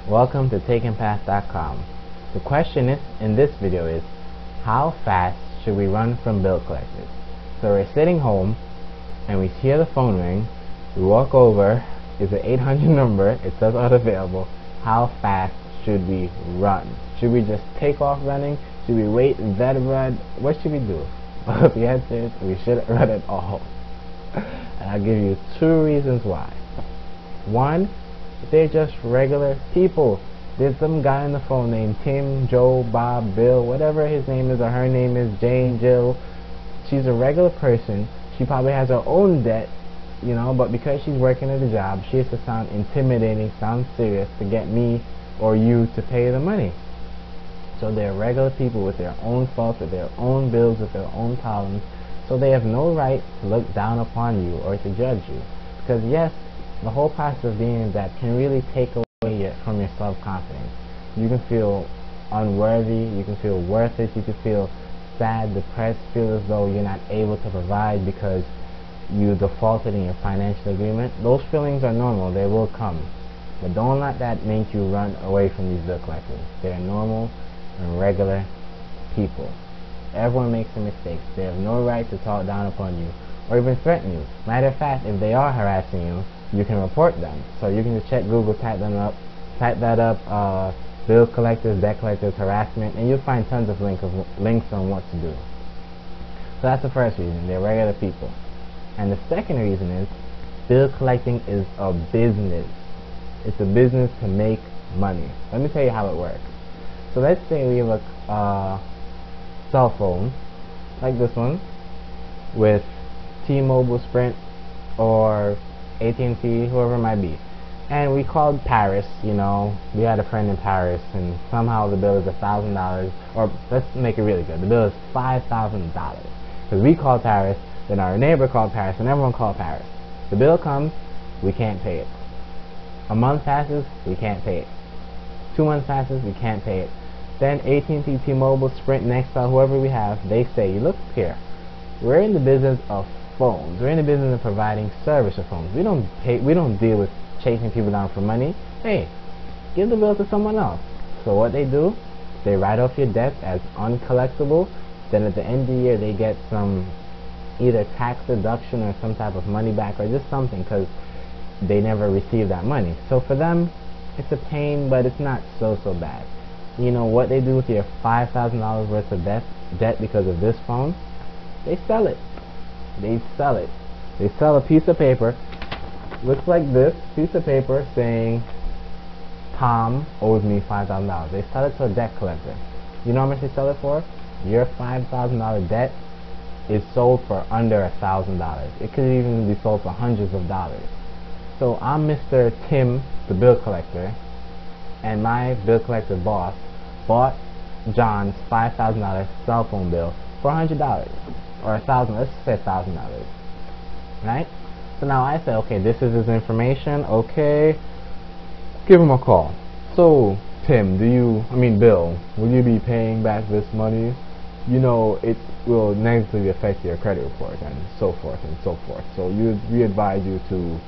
Welcome to takingpath.com. The question in this video is, how fast should we run from bill collectors? So we're sitting home and we hear the phone ring. We walk over. It's an 800 number. It says unavailable. How fast should we run? Should we just take off running? Should we wait and then run? What should we do? Well, the answer is we shouldn't run at all. And I'll give you two reasons why. One, they're just regular people. There's some guy on the phone named Tim, Joe, Bob, Bill, whatever his name is or her name is, Jane, Jill. She's a regular person. She probably has her own debt, you know, but because she's working at a job, she has to sound intimidating, sound serious to get me or you to pay the money. So they're regular people with their own faults, with their own bills, with their own problems. So they have no right to look down upon you or to judge you. Because yes, the whole process of being in debt can really take away from your self-confidence. You can feel unworthy, you can feel worthless, you can feel sad, depressed, feel as though you're not able to provide because you defaulted in your financial agreement. Those feelings are normal, they will come. But don't let that make you run away from these bill collectors. They're normal and regular people. Everyone makes a mistake. They have no right to talk down upon you or even threaten you. Matter of fact, if they are harassing you, you can report them. So you can just check Google, type that up, bill collectors, debt collectors, harassment, and you'll find tons of links on what to do. So that's the first reason. They're regular people. And the second reason is bill collecting is a business. It's a business to make money. Let me tell you how it works. So let's say we have a cell phone like this one with T-Mobile, Sprint, or AT&T, whoever it might be, and we called Paris. You know, we had a friend in Paris, and somehow the bill is $1,000, or let's make it really good, the bill is $5,000 because we called Paris, then our neighbor called Paris, and everyone called Paris. The bill comes, we can't pay it. A month passes, we can't pay it. 2 months passes, we can't pay it. Then AT&T, T-Mobile, Sprint, Nextel, whoever we have, they say, look here, we're in the business of phones. We're in the business of providing service of phones. We don't deal with chasing people down for money. Hey, give the bill to someone else. So what they do, they write off your debt as uncollectible. Then at the end of the year, they get some either tax deduction or some type of money back or just something because they never received that money. So for them, it's a pain, but it's not so bad. You know what they do with your $5,000 worth of debt because of this phone? They sell it. They sell it. They sell a piece of paper, looks like this piece of paper saying Tom owes me $5,000. They sell it to a debt collector. You know how much they sell it for? Your $5,000 debt is sold for under $1,000. It could even be sold for hundreds of dollars. So I'm Mr. Tim, the bill collector, and my bill collector boss bought John's $5,000 cell phone bill for $100 or $1,000. Let's say $1,000, right? So now I say, okay, this is his information. Okay, give him a call. So Tim, Bill, will you be paying back this money? You know, it will negatively affect your credit report and so forth and so forth. So we advise you to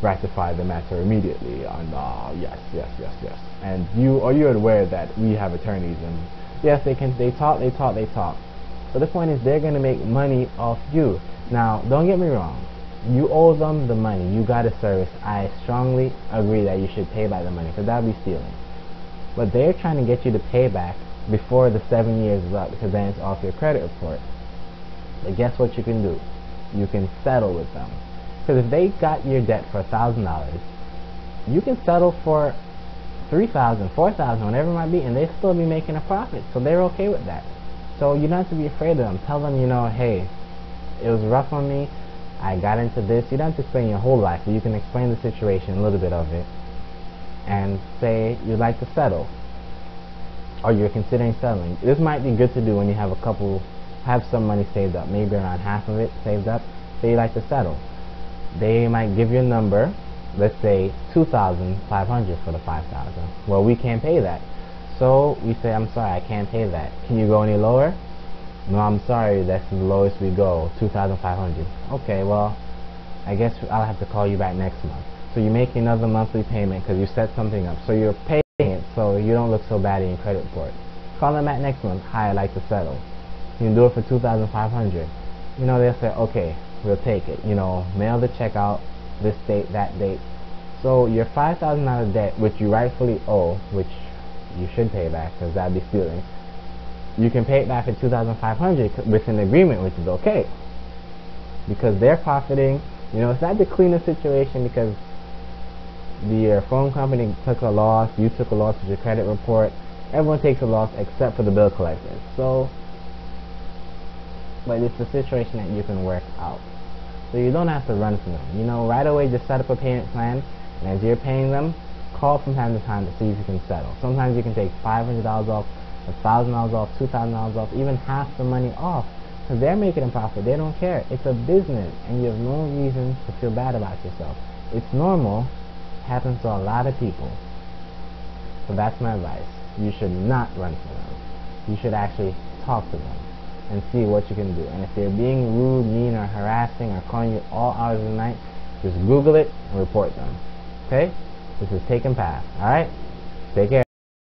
rectify the matter immediately. And yes. And are you aware that we have attorneys? And yes, they talk. But the point is, they're going to make money off you. Now, don't get me wrong. You owe them the money. You got a service. I strongly agree that you should pay back the money because that would be stealing. But they're trying to get you to pay back before the 7 years is up because then it's off your credit report. But guess what you can do? You can settle with them. Because if they got your debt for $1,000, you can settle for $3,000, $4,000, whatever it might be, and they still be making a profit. So they're okay with that. So you don't have to be afraid of them. Tell them, you know, hey, it was rough on me. I got into this. You don't have to explain your whole life, but you can explain the situation, a little bit of it, and say you'd like to settle, or you're considering settling. This might be good to do when you have some money saved up, maybe around half of it saved up. Say you'd like to settle. They might give you a number, let's say $2,500 for the $5,000. Well, we can't pay that. So we say, I'm sorry, I can't pay that. Can you go any lower? No, I'm sorry, that's the lowest we go, $2,500. Okay, well, I guess I'll have to call you back next month. So you make another monthly payment because you set something up. So you're paying so you don't look so bad in your credit report. Call them back next month. Hi, I'd like to settle. You can do it for $2,500. You know, they'll say, okay, we'll take it. You know, mail the check out this date, that date. So your $5,000 debt, which you rightfully owe, which you should pay back because that'd be stealing, you can pay it back for $2,500 with an agreement, which is okay, because they're profiting. You know, it's not the cleanest situation because the phone company took a loss, you took a loss with your credit report. Everyone takes a loss except for the bill collectors. So, but it's a situation that you can work out. So you don't have to run from them. You know, right away just set up a payment plan, and as you're paying them, call from time to time to see if you can settle. Sometimes you can take $500 off, $1,000 off, $2,000 off, even half the money off. Because they're making a profit. They don't care. It's a business, and you have no reason to feel bad about yourself. It's normal. It happens to a lot of people. So that's my advice. You should not run from them. You should actually talk to them and see what you can do. And if they're being rude, mean, or harassing, or calling you all hours of the night, just Google it and report them. Okay? This is Take and Pass. Alright? Take care.